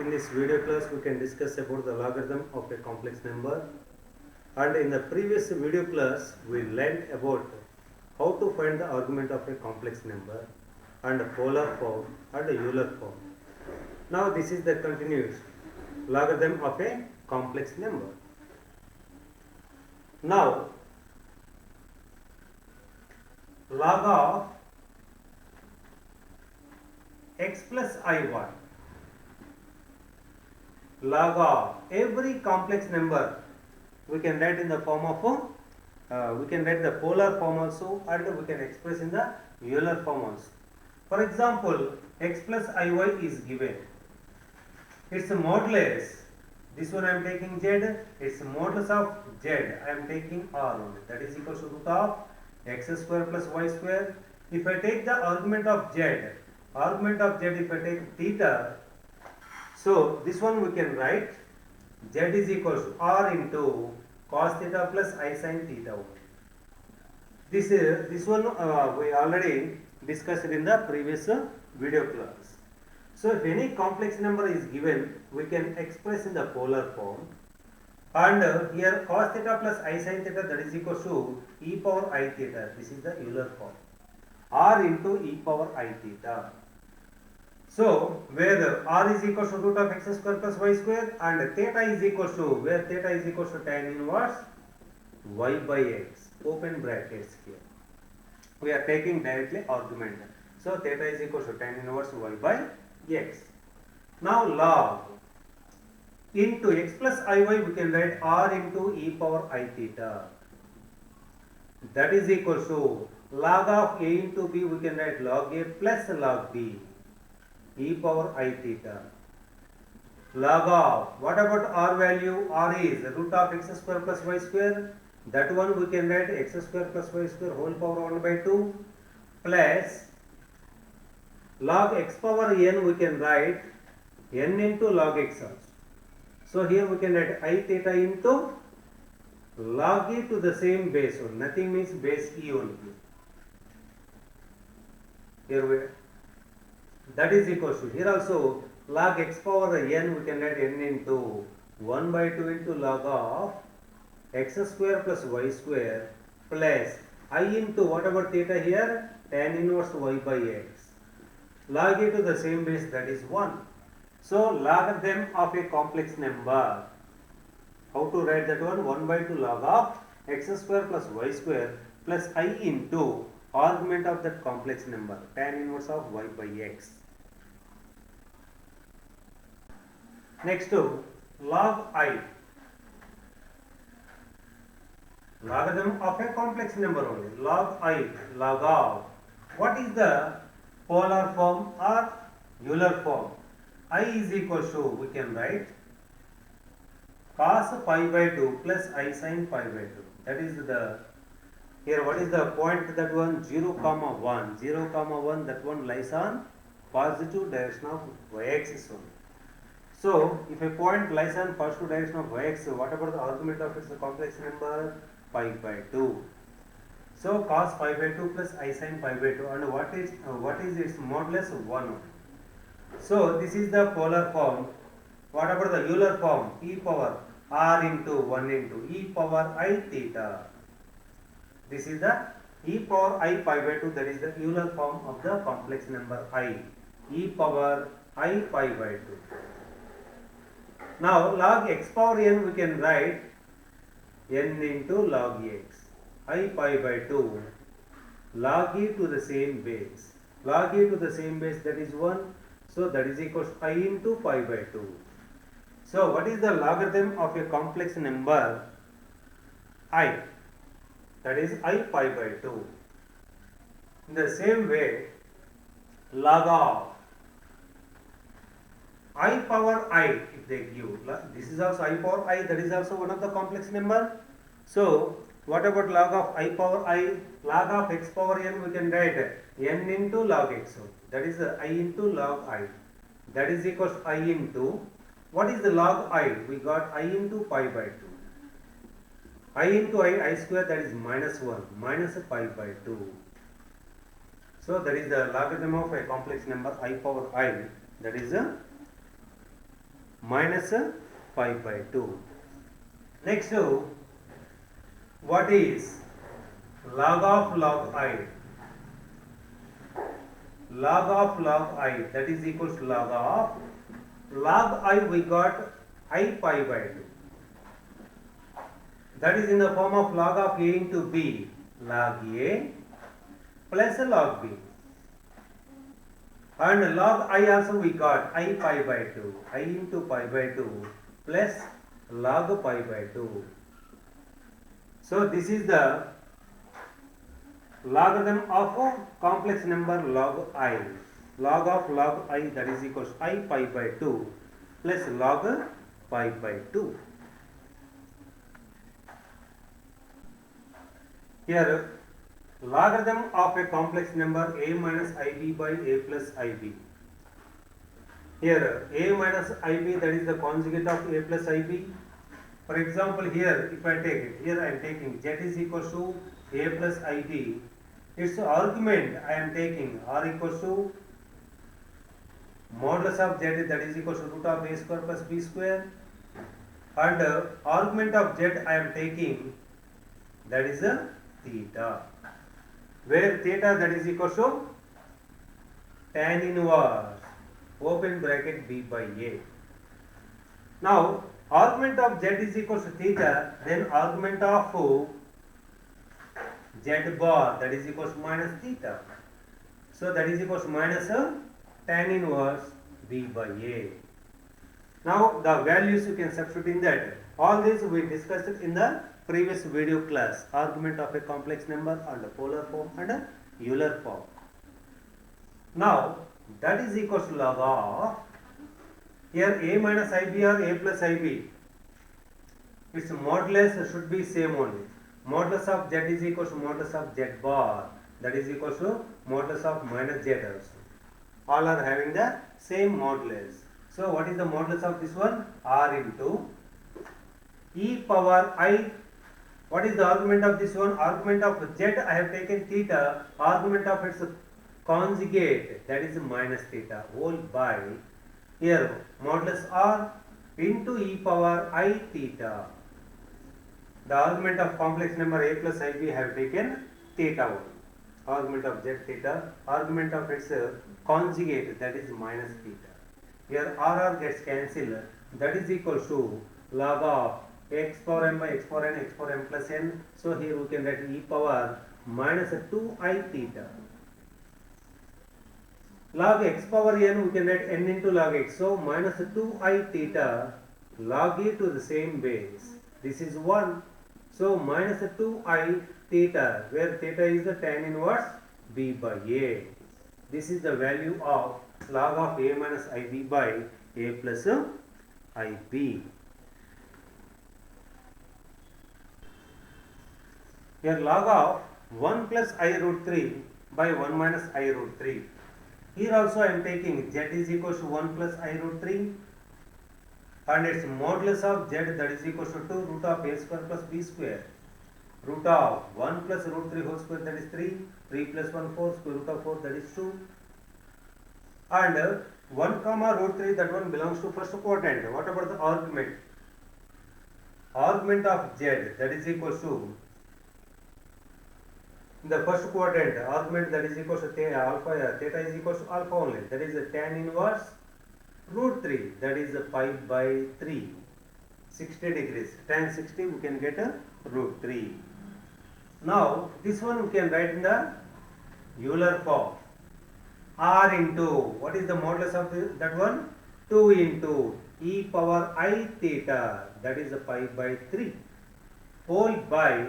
in this video class we can discuss about the logarithm of a complex number, and in the previous video class we learned about how to find the argument of a complex number and polar form and Euler form. Now this is the continuous logarithm of a complex number. Now log of x plus I1, log of every complex number we can write in the form of we can write the polar form also, and we can express in the Euler form also. For example, x plus Iy is given, its modulus, this one I am taking z, its modulus of z I am taking r only, that is equal to root of x square plus y square. If I take the argument of z if I take theta, so this one we can write z is equal to r into cos theta plus I sin theta. This one we already discussed in the previous video class. So if any complex number is given, we can express in the polar form, and here cos theta plus I sin theta, that is equal to e power I theta. This is the Euler form, r into e power I theta. So where r is equal to root of x square plus y square, and theta is equal to, where theta is equal to tan inverse y by x, open brackets here. We are taking directly argument. So theta is equal to tan inverse y by x. Now log into x plus Iy, we can write r into e power I theta. That is equal to log of a into b, we can write log a plus log b, e power I theta. Log of, what about r value? R is root of x square plus y square. That one we can write x square plus y square whole power 1 by 2 plus log x power n, we can write n into log x also. So here we can write I theta into log e to the same base, so nothing means base e only. Here we, that is equal to, here also log x power n, we can write n into 1 by 2 into log of x square plus y square plus I into, what about theta here, tan inverse y by x, log e to the same base, that is 1. So logarithm of a complex number, how to write that one? 1 by 2 log of x square plus y square plus I into argument of that complex number, tan inverse of y by x. Next to log I, logarithm of a complex number only, log I, log of, what is the polar form or Euler form? I is equal to, we can write cos pi by 2 plus I sin pi by 2. That is the, here what is the point, that one 0 comma 1, 0 comma 1, that one lies on positive direction of y-axis only. So if a point lies on positive direction of y-axis, what about the argument of its complex number? Pi by 2. So cos pi by 2 plus I sin pi by 2, and what is its modulus? 1. So this is the polar form. What about the Euler form? E power r into 1 into e power I theta. This is the e power I pi by 2, that is the Euler form of the complex number I, e power I pi by 2. Now log x power n, we can write n into log x, I pi by 2, log e to the same base, log e to the same base, that is 1. So that is equal to I into pi by 2. So what is the logarithm of a complex number I? That is I pi by 2. In the same way, log of I power I, if they give, this is also I power I, that is also one of the complex number. So what about log of I power I? Log of x power n, we can write n into log x. That is I into log I. That is equal to I into, what is the log I? We got I into pi by 2. I into I square, that is minus 1, minus pi by 2. So that is the logarithm of a complex number I power I, that is minus pi by 2. Next, what is log of log I? Log of log I, that is equals to log of log I, we got I pi by 2. That is in the form of log of A into B, log A plus log B. And log I also we got I pi by 2, I into pi by 2 plus log pi by 2. So this is the logarithm of a complex number log I. Log of log I, that is equals to I pi by 2 plus log pi by 2. Here logarithm of a complex number a minus ib by a plus ib. Here a minus ib, that is the conjugate of a plus ib. For example, here if I take it, here I am taking z is equals to a plus ib. Its argument I am taking r equals to modulus of z, that is equals to root of a square plus b square, and argument of z I am taking, that is a theta, where theta that is equals to tan inverse open bracket b by a. Now argument of z is equals to theta, then argument of z bar, that is equals to minus theta. So that is equals to minus tan inverse b by a. Now the values you can substitute in that. All this we discussed in the previous video class. Argument of a complex number and a polar form and a Euler form. Now that is equals to log of, here a minus ib or a plus ib, its modulus should be same only. Modulus of z is equals to modulus of z bar, that is equals to modulus of minus z also. All are having the same modulus. So what is the modulus of this one? R into e power I. What is the argument of this one? Argument of z I have taken theta, argument of its conjugate, that is minus theta, whole by, here modulus r into e power I theta. The argument of complex number a plus ib have taken theta only. Argument of z theta, argument of its conjugate, that is minus theta. Here r gets cancelled, that is equal to log of x power m by x power n, x power m plus n. So here we can write e power minus 2i theta. Log x power n, we can write n into log x. So minus 2i theta log e to the same base. This is 1. So minus 2i theta, where theta is the tan inverse b by a. This is the value of log of a minus ib by a plus ib. Here log of 1 plus I root 3 by 1 minus I root 3. Here also I am taking z is equals to 1 plus I root 3 and its modulus of z, that is equals to 2 root of a square plus b square. Root of 1 plus root 3 whole square, that is 3. 3 plus 1 4, square root of 4, that is 2. And 1 comma root 3, that one belongs to first quadrant. What about the argument? Argument of z, that is equals to, in the first quadrant, argument that is equals to alpha, theta is equals to alpha only, that is the tan inverse root 3, that is the pi by 3, 60 degrees, tan 60 we can get a root 3. Now this one we can write in the Euler form, r into, what is the modulus of that one? 2 into e power I theta, that is the pi by 3, whole by,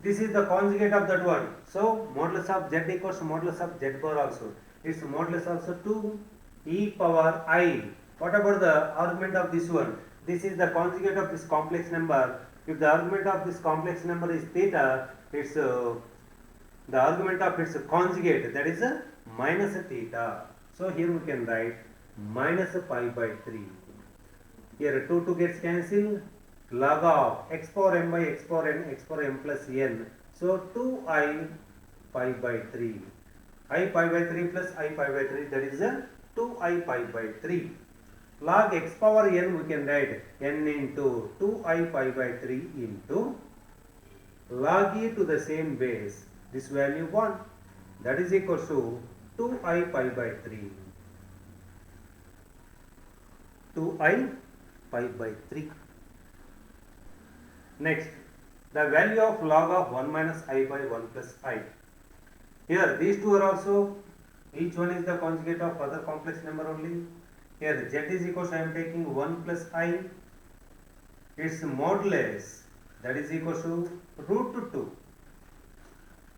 this is the conjugate of that one. So modulus of z equals to modulus of z bar also. Its modulus also 2 e power I. What about the argument of this one? This is the conjugate of this complex number. If the argument of this complex number is theta, it's the argument of its conjugate, that is minus theta. So here we can write minus pi by 3. Here 2 gets cancelled. Log of x power m by x power n, x power m plus n. So 2i pi by 3. I pi by 3 plus I pi by 3, that is 2i pi by 3. log x power n we can write n into 2I pi by 3 into log e to the same base, this value 1, that is equal to 2I pi by 3. 2I pi by 3. Next, the value of log of 1 minus I by 1 plus I. Here these two are also, each one is the conjugate of other complex number only. Here z is equal to, I am taking 1 plus I, its modulus, that is equal to root 2,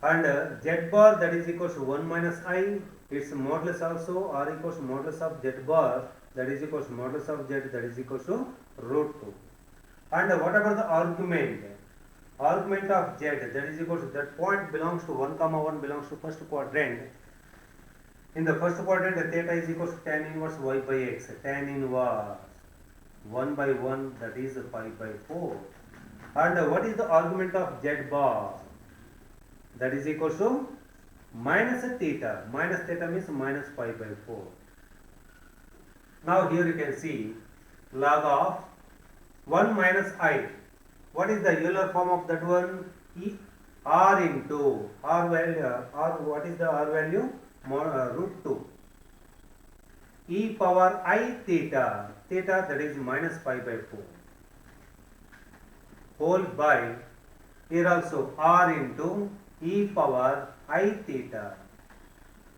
and z bar, that is equal to 1 minus I, its modulus also r equals to modulus of z bar, that is equal to modulus of z, that is equal to root 2. And whatever the argument of z, that is equal to, that point belongs to 1 comma 1 belongs to first quadrant. In the first quadrant, theta is equal to tan inverse y by x, tan inverse 1 by 1, that is pi by 4. And what is the argument of z bar? That is equal to minus theta. Minus theta means minus pi by 4. Now here you can see log of 1 minus I. What is the Euler form of that one? E r into r value, r, what is the r value? Root 2. E power I theta, theta that is minus pi by 4. Whole by, here also r into e power I theta.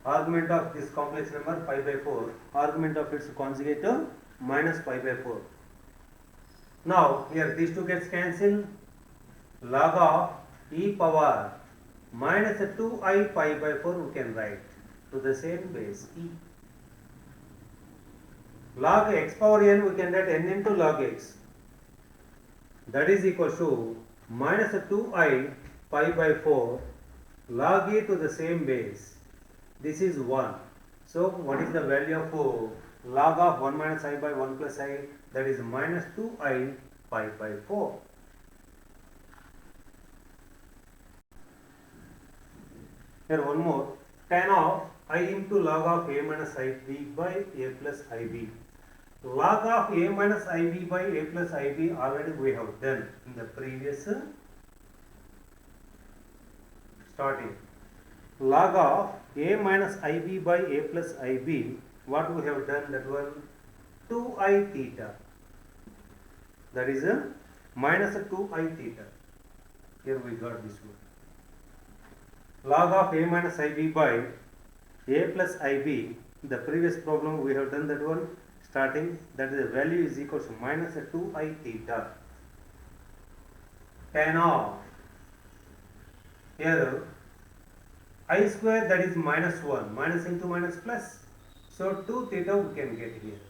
Argument of this complex number pi by 4, argument of its conjugate minus pi by 4. Now here these two gets cancelled. Log of e power minus 2I pi by 4 we can write to the same base e. Log x power n we can write n into log x, that is equal to minus 2I pi by 4 log e to the same base. This is 1. So what is the value of log of 1 minus I by 1 plus I? That is minus 2I pi by 4. Here one more, tan of I into log of a minus ib by a plus ib. Log of a minus ib by a plus ib already we have done in the previous starting. Log of a minus ib by a plus ib, what we have done, that was 2I theta, that is a minus 2I theta. Here we got this one. Log of a minus ib by a plus ib, the previous problem we have done that one starting, that the value is equal to minus 2I theta. Tan of, here I square, that is minus 1, minus into minus plus, so 2 theta we can get here.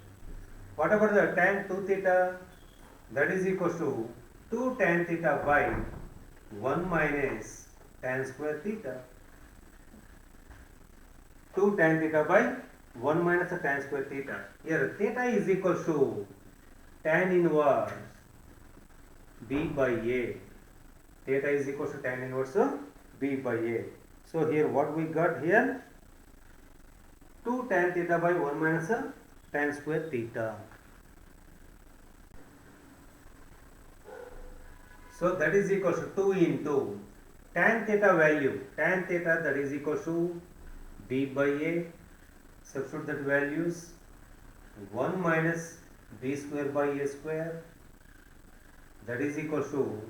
Whatever the tan 2 theta, that is equal to 2 tan theta by 1 minus tan square theta. 2 tan theta by 1 minus tan square theta. Here theta is equal to tan inverse b by a. Theta is equal to tan inverse b by a. So here what we got here, 2 tan theta by 1 minus tan square theta. So that is equal to 2 into tan theta value, tan theta, that is equal to b by a, substitute that values, 1 minus b square by a square, that is equal to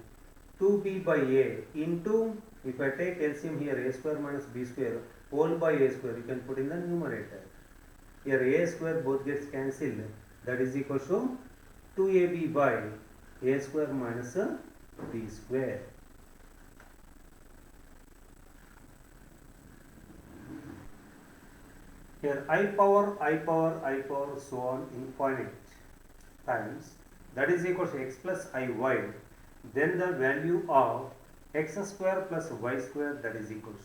2b by a into, if I take LCM here, a square minus b square whole by a square, you can put in the numerator. Here a square both gets cancelled, that is equal to 2ab by a square minus b square. Here I power so on infinite times, that is equal to x plus iy, then the value of x square plus y square, that is equal to.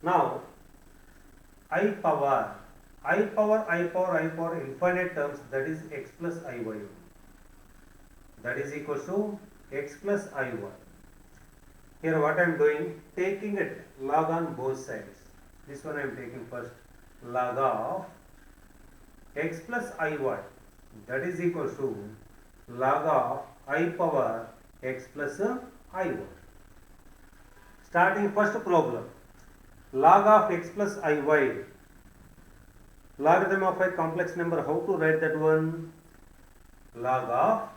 Now I power infinite terms, that is x plus iy, that is equal to x plus iy. Here what I am doing, taking it log on both sides. This one I am taking first, log of x plus iy, that is equal to log of I power x plus iy. Starting first problem, log of x plus iy, logarithm of a complex number, how to write that one? Log of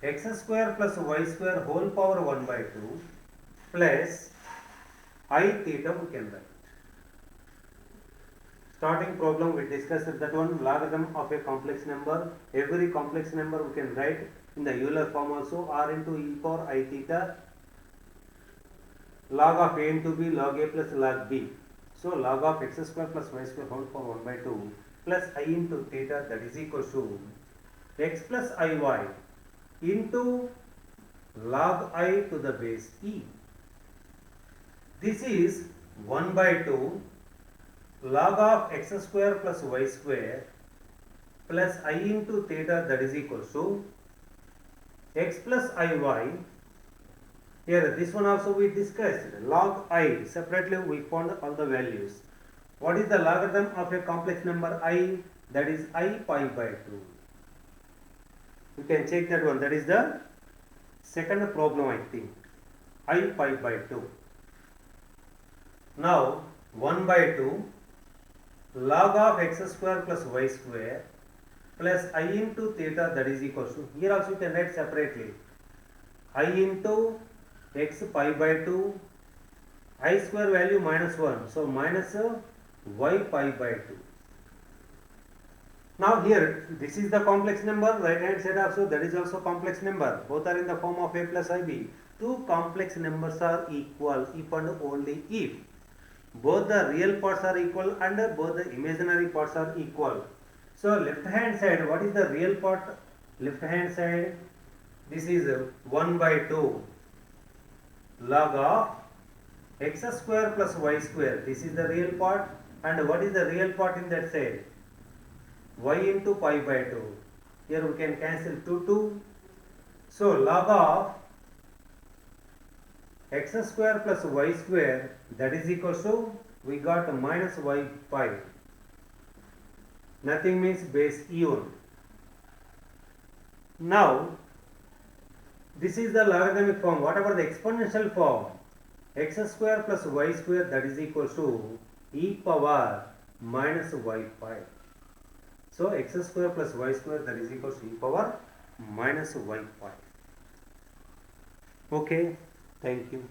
x square plus y square whole power 1 by 2 plus I theta we can write. Starting problem we discussed that one, logarithm of a complex number. Every complex number we can write in the Euler form also, r into e power I theta, log of a into b, log a plus log b. So log of x square plus y square whole power 1 by 2 plus I into theta, that is equal to x plus iy into log I to the base e. This is 1 by 2 log of x square plus y square plus I into theta, that is equal to x plus iy. Here this one also we discussed, log I, separately we found all the values. What is the logarithm of a complex number I? That is I pi by 2. You can check that one, that is the second problem I think, I pi by 2. Now 1 by 2 log of x square plus y square plus I into theta, that is equal to, here also you can write separately, I into x pi by 2, I square value minus 1, so minus y pi by 2. Now here this is the complex number, right hand side also, that is also complex number, both are in the form of a plus ib. Two complex numbers are equal if and only if both the real parts are equal and both the imaginary parts are equal. So left hand side, what is the real part? Left hand side, this is 1 by 2 log of x square plus y square, this is the real part, and what is the real part in that side? Y into pi by 2. Here we can cancel 2. So log of x square plus y square, that is equal to, we got minus y pi, nothing means base e only. Now this is the logarithmic form. Whatever the exponential form, x square plus y square, that is equal to e power minus y pi. So x square plus y square, that is equal to e power minus y pi. Okay, thank you.